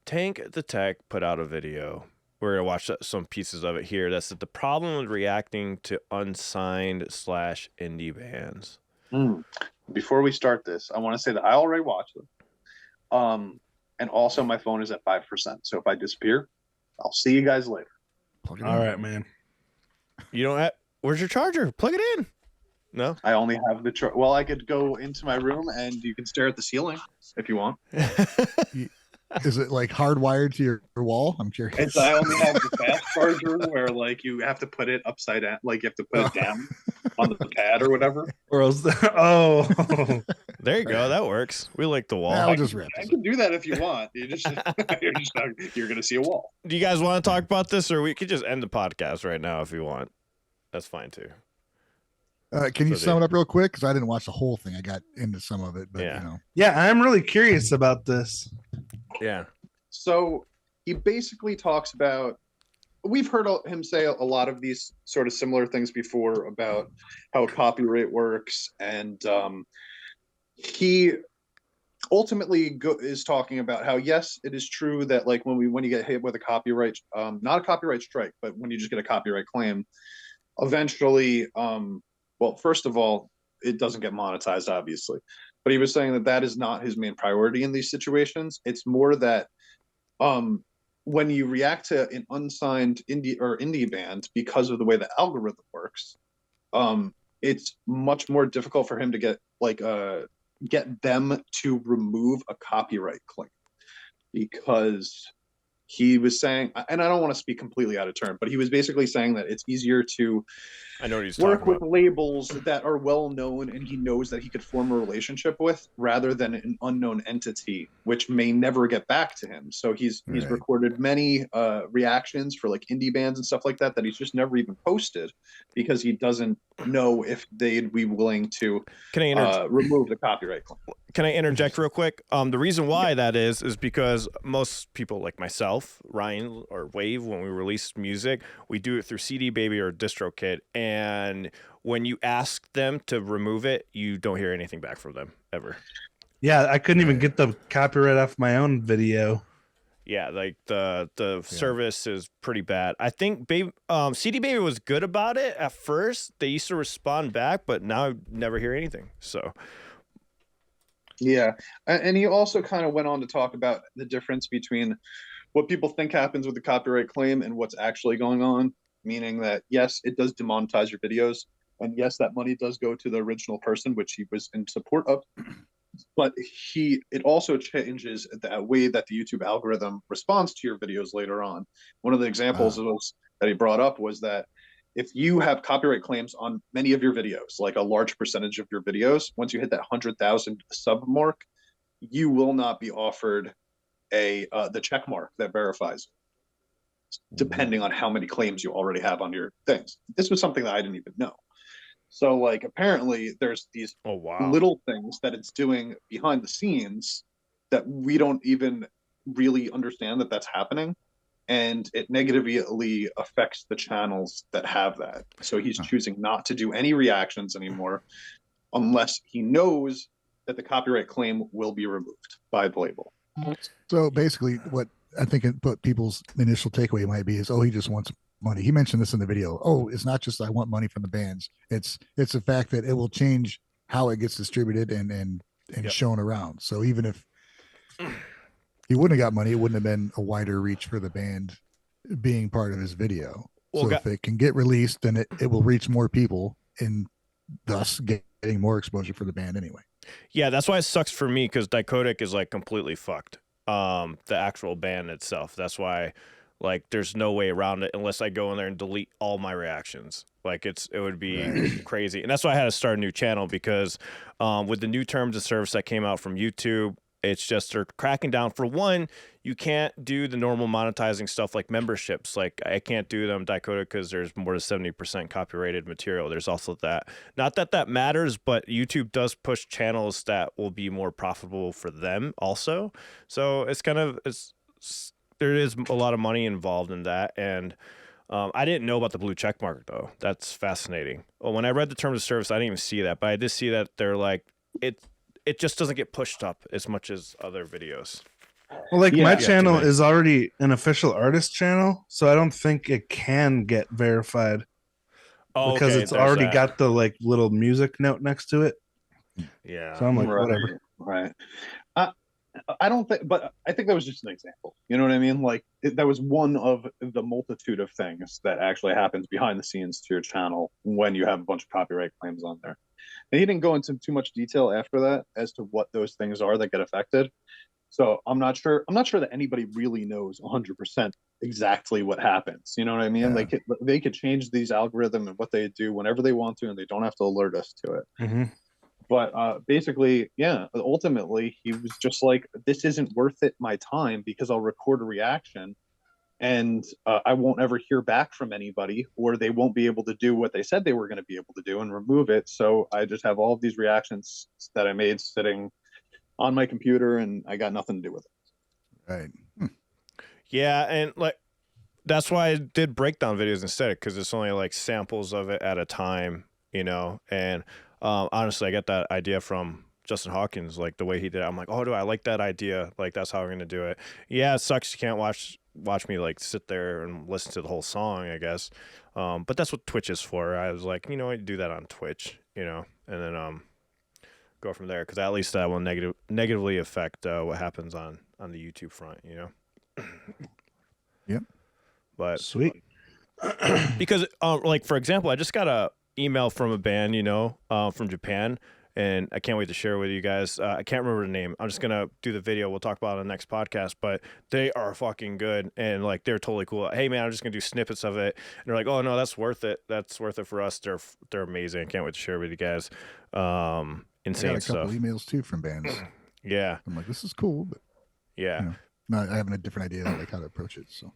Tank the Tech put out a video. We're going to watch some pieces of it here. That's the problem with reacting to unsigned / indie bands. Before we start this, I want to say that I already watched them. And also my phone is at 5%. So if I disappear, I'll see you guys later. All right, man. You don't have... Where's your charger? Plug it in. No? I only have the well, I could go into my room and you can stare at the ceiling if you want. Is it like hardwired to your wall? I'm curious. I only have the fast charger where like you have to put it upside down, like you have to put it down on the pad or whatever. Or else, there you go. That works. We like the wall. I'll just I can do that if you want. You're gonna see a wall. Do you guys want to talk about this, or we could just end the podcast right now if you want? That's fine too. Can you sum it up real quick? Because I didn't watch the whole thing. I got into some of it, but Yeah, I'm really curious about this. Yeah. So he basically talks about, we've heard him say a lot of these sort of similar things before about how copyright works. And he ultimately is talking about how, yes, it is true that like when you get hit with a copyright, not a copyright strike, but when you just get a copyright claim, eventually, well, first of all, it doesn't get monetized, obviously. But he was saying that is not his main priority in these situations. It's more that when you react to an unsigned indie band because of the way the algorithm works, it's much more difficult for him to get them to remove a copyright claim, because he was saying, and I don't want to speak completely out of turn, but he was basically saying that it's easier to work with labels that are well known and he knows that he could form a relationship with, rather than an unknown entity which may never get back to him. So he's recorded many reactions for like indie bands and stuff like that he's just never even posted, because he doesn't know if they'd be willing to remove the copyright claim. Can I interject real quick? The reason why that is because most people like myself, Ryan, or Wave, when we release music, we do it through CD Baby or DistroKid. And when you ask them to remove it, you don't hear anything back from them ever. Yeah, I couldn't even get the copyright off my own video. Yeah, like the service is pretty bad. I think CD Baby was good about it at first. They used to respond back, but now I never hear anything. So... Yeah, and he also kind of went on to talk about the difference between what people think happens with the copyright claim and what's actually going on, meaning that, yes, it does demonetize your videos, and yes, that money does go to the original person, which he was in support of, but it also changes the way that the YouTube algorithm responds to your videos later on. One of the examples that he brought up was that if you have copyright claims on many of your videos, like a large percentage of your videos, once you hit that 100,000 sub mark, you will not be offered the check mark that verifies it, depending on how many claims you already have on your things. This was something that I didn't even know. So, like, apparently there's these little things that it's doing behind the scenes that we don't even really understand that that's happening. And it negatively affects the channels that have that. So he's choosing not to do any reactions anymore unless he knows that the copyright claim will be removed by the label. So basically what I think what people's initial takeaway might be is, he just wants money. He mentioned this in the video. It's not just I want money from the bands. It's the fact that it will change how it gets distributed and shown around. So even if he wouldn't have got money, it wouldn't have been a wider reach for the band being part of his video. So if it can get released, then it will reach more people and thus getting more exposure for the band anyway. Yeah, that's why it sucks for me, because Dichotic is like completely fucked. The actual band itself. That's why like there's no way around it unless I go in there and delete all my reactions. Like it would be crazy. And that's why I had to start a new channel, because with the new terms of service that came out from YouTube, it's just they're cracking down. For one, you can't do the normal monetizing stuff like memberships. Like I can't do them Dichotic because there's more than 70% copyrighted material. There's also that. Not that that matters, but YouTube does push channels that will be more profitable for them also. So it's kind of there is a lot of money involved in that. And I didn't know about the blue check mark though. That's fascinating. Well, when I read the terms of service, I didn't even see that, but I did see that they're like it just doesn't get pushed up as much as other videos. Well, like Yeah. my Yeah, channel to is already an official artist channel, so I don't think it can get verified Oh, because okay. it's There's already that. got the like little music note next to it. Yeah. So I'm like, whatever. Right. I don't think, but I think that was just an example. You know what I mean? Like that was one of the multitude of things that actually happens behind the scenes to your channel when you have a bunch of copyright claims on there. And he didn't go into too much detail after that as to what those things are that get affected. So I'm not sure. I'm not sure that anybody really knows 100% exactly what happens. You know what I mean? Yeah. They could change these algorithm and what they do whenever they want to, and they don't have to alert us to it. Hmm. But basically, yeah, ultimately, he was just like, this isn't worth it my time because I'll record a reaction and I won't ever hear back from anybody, or they won't be able to do what they said they were going to be able to do and remove it. So I just have all of these reactions that I made sitting on my computer and I got nothing to do with it. Right. Yeah, and like that's why I did breakdown videos instead, because it's only like samples of it at a time, you know. And honestly, I got that idea from Justin Hawkins, like the way he did it. I'm like, oh, do I like that idea? Like that's how we're gonna do it. Yeah, it sucks you can't watch me like sit there and listen to the whole song, I guess. But that's what Twitch is for. I was like, you know, I do that on Twitch, you know, and then go from there, because at least that will negatively affect what happens on the YouTube front, you know. Yep. But Sweet. because like for example, I just got a email from a band, you know, from Japan, and I can't wait to share with you guys. I can't remember the name. I'm just gonna do the video. We'll talk about it on the next podcast. But they are fucking good, and like they're totally cool. Hey man, I'm just gonna do snippets of it, and they're like, oh no, that's worth it. That's worth it for us. They're amazing. I can't wait to share with you guys. I Insane got a couple stuff. emails too from bands. Yeah, I'm like, this is cool, but yeah. you know, not having a different idea like how to approach it. So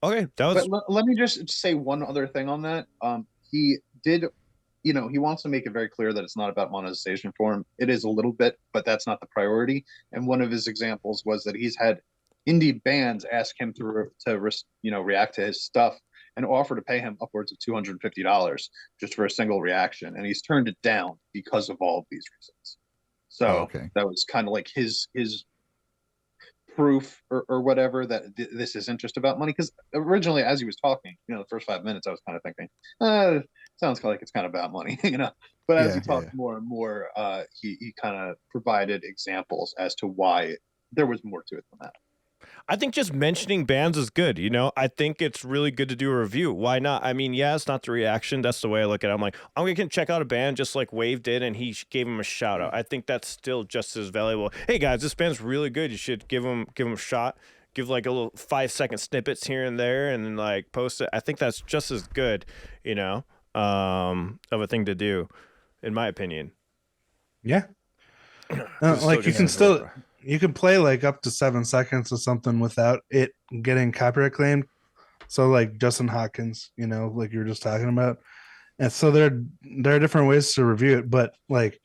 Okay, that was. But let me just say one other thing on that. He did, you know, he wants to make it very clear that it's not about monetization for him. It is a little bit, but that's not the priority. And one of his examples was that he's had indie bands ask him you know, react to his stuff and offer to pay him upwards of $250 just for a single reaction, and he's turned it down because of all of these reasons. So okay. that was kind of like his proof or whatever that this isn't just about money. Because originally, as he was talking, you know, the first 5 minutes, I was kind of thinking, sounds like it's kind of about money, you know. But as he talked more and more, he kind of provided examples as to why there was more to it than that. I think just mentioning bands is good, you know? I think it's really good to do a review. Why not? I mean, yeah, it's not the reaction. That's the way I look at it. I'm like, I'm going to check out a band just like Wave did, and he gave him a shout out. I think that's still just as valuable. Hey, guys, this band's really good. You should give them a shot. Give like a little 5-second snippets here and there and then like post it. I think that's just as good, you know, of a thing to do, in my opinion. Yeah. Like you can play like up to 7 seconds or something without it getting copyright claimed. So like Justin Hawkins, you know, like you were just talking about. And so there are different ways to review it, but like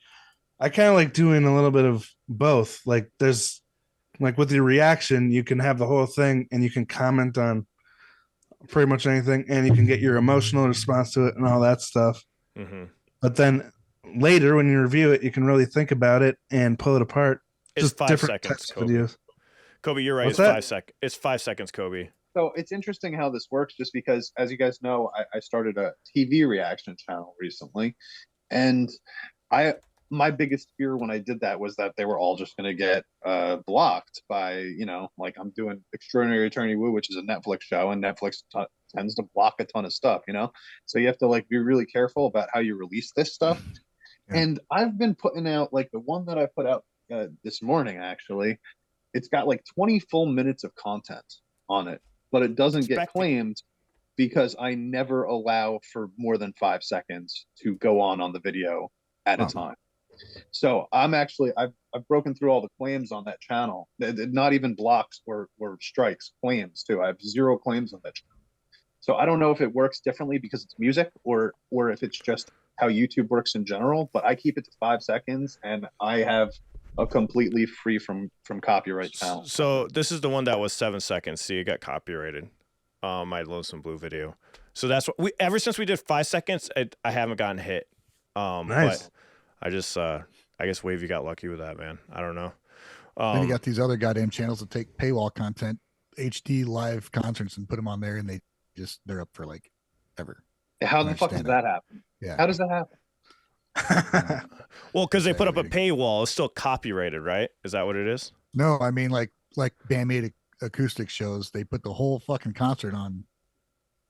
I kind of like doing a little bit of both. Like there's like with your reaction, you can have the whole thing and you can comment on pretty much anything and you can get your emotional response to it and all that stuff. Mm-hmm. But then later when you review it, you can really think about it and pull it apart. It's Just 5 different seconds, types of Kobe. videos. Kobe, you're right. What's It's that? 5 seconds. It's 5 seconds, Kobe. So it's interesting how this works, just because, as you guys know, I started a TV reaction channel recently, and my biggest fear when I did that was that they were all just going to get blocked by, you know, like I'm doing Extraordinary Attorney Woo, which is a Netflix show, and Netflix tends to block a ton of stuff, you know, so you have to like be really careful about how you release this stuff. Yeah. And I've been putting out like the one that I put out this morning, actually, it's got like 20 full minutes of content on it, but it doesn't get claimed because I never allow for more than 5 seconds to go on the video at a time. So I've broken through all the claims on that channel. Not even blocks or strikes, claims too. I have 0 claims on that channel. So I don't know if it works differently because it's music or if it's just how YouTube works in general, but I keep it to 5 seconds and I have a completely free from copyright channel. So this is the one that was 7 seconds. See, it got copyrighted. My Lonesome Blue video. So that's what ever since we did 5 seconds, I haven't gotten hit. Nice. But I just I guess Wave, you got lucky with that, man. I don't know. Then you got these other goddamn channels that take paywall content, HD live concerts, and put them on there, and they're up for like ever. How the fuck does that happen? Yeah. How does that happen? Well, because they put up a paywall, it's still copyrighted, right? Is that what it is? No, I mean like bandmade acoustic shows. They put the whole fucking concert on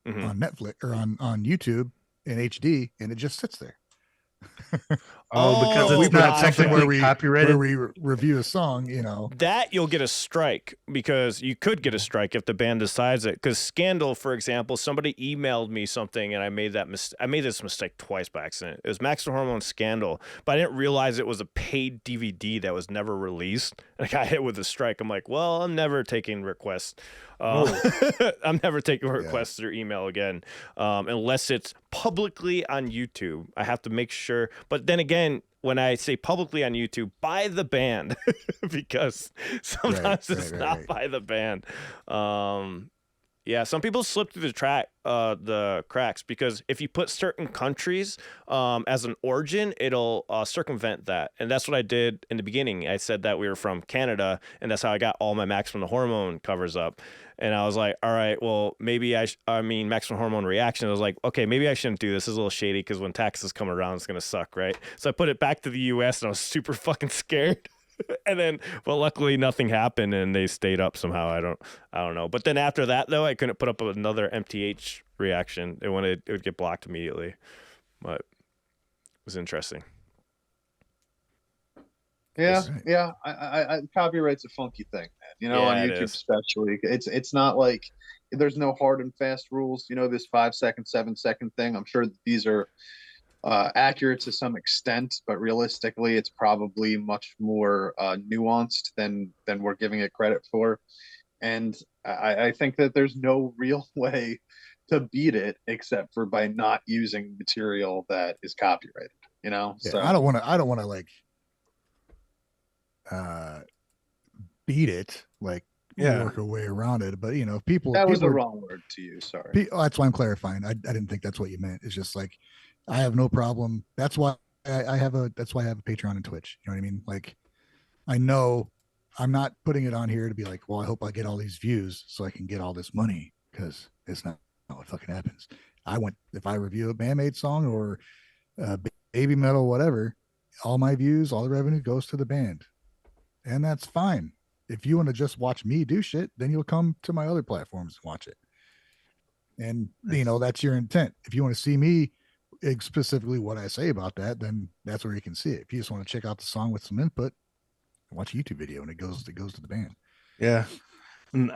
Netflix or on YouTube in HD, and it just sits there. Because it's not something where we copyrighted. Where we review a song, you know. That you'll get a strike, because you could get a strike if the band decides it. Because Scandal, for example, somebody emailed me something, and I made this mistake twice by accident. It was Maximum Hormone Scandal, but I didn't realize it was a paid DVD that was never released. And I got hit with a strike. I'm like, well, I'm never taking requests. I'm never taking requests through email again, unless it's publicly on YouTube. I have to make sure. But then again, when I say publicly on YouTube, by the band, because sometimes it's not by the band. Yeah, some people slip through the cracks, because if you put certain countries as an origin, it'll circumvent that. And that's what I did in the beginning. I said that we were from Canada, and that's how I got all my Maximum Hormone covers up. And I was like, all right, well, maybe Maximum Hormone Reaction. I was like, okay, maybe I shouldn't do this. This is a little shady, because when taxes come around, it's going to suck, right? So I put it back to the U.S., and I was super fucking scared. And then, well, luckily nothing happened, and they stayed up somehow. I don't know. But then after that, though, I couldn't put up another MTH reaction. It would get blocked immediately. But it was interesting. Yeah. I copyright's a funky thing, man. You know, on YouTube especially. It's not like there's no hard and fast rules. You know, this 5 second, 7 second thing. I'm sure that these are accurate to some extent, but realistically, it's probably much more nuanced than we're giving it credit for. And I think that there's no real way to beat it except for by not using material that is copyrighted. You know, so I don't want to like beat it, like work a way around it. But you know, that was the wrong word to use. Sorry. That's why I'm clarifying. I didn't think that's what you meant. It's just like, I have no problem. That's why I have a Patreon and Twitch. You know what I mean? Like, I know I'm not putting it on here to be like, well, I hope I get all these views so I can get all this money, because it's not what fucking happens. If I review a Bandmaid song or baby metal, whatever, all my views, all the revenue goes to the band, and that's fine. If you want to just watch me do shit, then you'll come to my other platforms and watch it. And you know, that's your intent. If you want to see me specifically what I say about that, then that's where you can see it. If you just want to check out the song with some input, watch a YouTube video, and it goes to the band. Yeah. And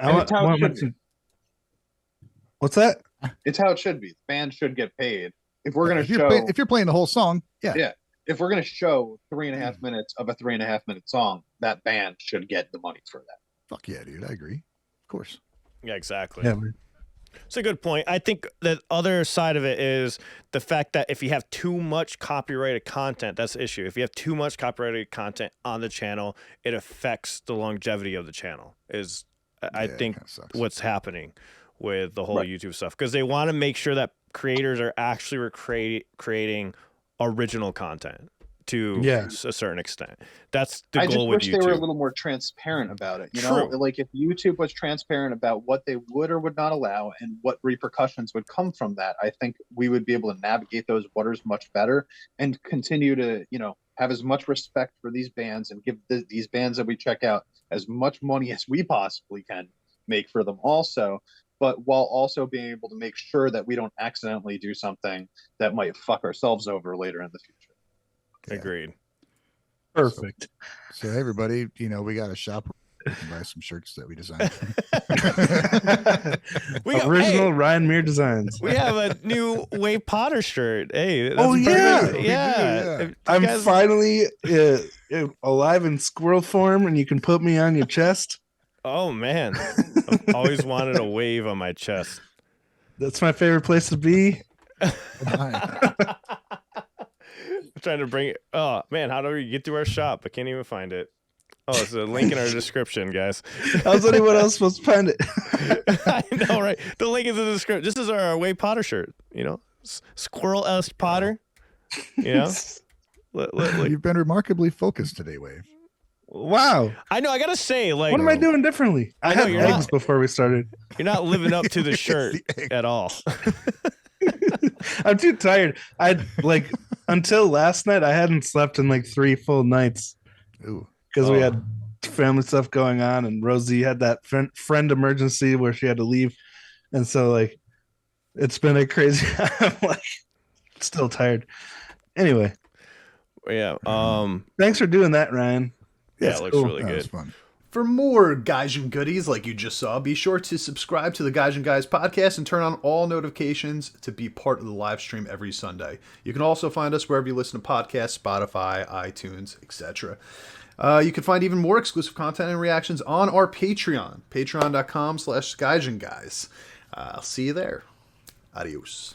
what's that? It's how it should be. The band should get paid. If we're going to show, if you're playing the whole song, yeah. If we're going to show 3.5 minutes of a 3.5 minute song, that band should get the money for that. Fuck yeah, dude. I agree. Of course. Yeah, exactly. Yeah. It's a good point. I think the other side of it is the fact that if you have too much copyrighted content, that's the issue. If you have too much copyrighted content on the channel, it affects the longevity of the channel, I think what's happening with the whole YouTube stuff. Because they want to make sure that creators are actually creating original content to a certain extent. That's the goal with YouTube. I just wish they were a little more transparent about it. You know, like if YouTube was transparent about what they would or would not allow and what repercussions would come from that, I think we would be able to navigate those waters much better and continue to, you know, have as much respect for these bands and give these bands that we check out as much money as we possibly can make for them also, but while also being able to make sure that we don't accidentally do something that might fuck ourselves over later in the future. Yeah. Agreed. Perfect. So everybody, you know, we got a shop where you can buy some shirts that we designed. Original Ryan Muir designs. We have a new Wave Potter shirt. Hey, that's yeah. I'm finally alive in squirrel form, and you can put me on your chest. Oh man, I've always wanted a wave on my chest. That's my favorite place to be. Trying to bring it. Oh man, how do we get to our shop? I can't even find it. Oh, it's a link in our description, guys. How's anyone else supposed to find it? I know, right? The link is in the description. This is our Wave Potter shirt. You know, Squirrel-esque Potter. You know, You've been remarkably focused today, Wave. Wow. I know. I gotta say, like, What am I doing differently? I know, had you're eggs not- before we started. you're not living up to the shirt at all. I'm too tired. Until last night, I hadn't slept in like 3 full nights Ooh. because we Oh. had family stuff going on, and Rosie had that friend emergency where she had to leave, and so like it's been a crazy. I'm like still tired. Anyway, Yeah. thanks for doing that, Ryan. Yeah, That's it looks cool. really That was good. fun. For more Gaijin goodies like you just saw, be sure to subscribe to the Gaijin Guys podcast and turn on all notifications to be part of the live stream every Sunday. You can also find us wherever you listen to podcasts, Spotify, iTunes, etc. You can find even more exclusive content and reactions on our Patreon, patreon.com/Gaijin Guys. I'll see you there. Adios.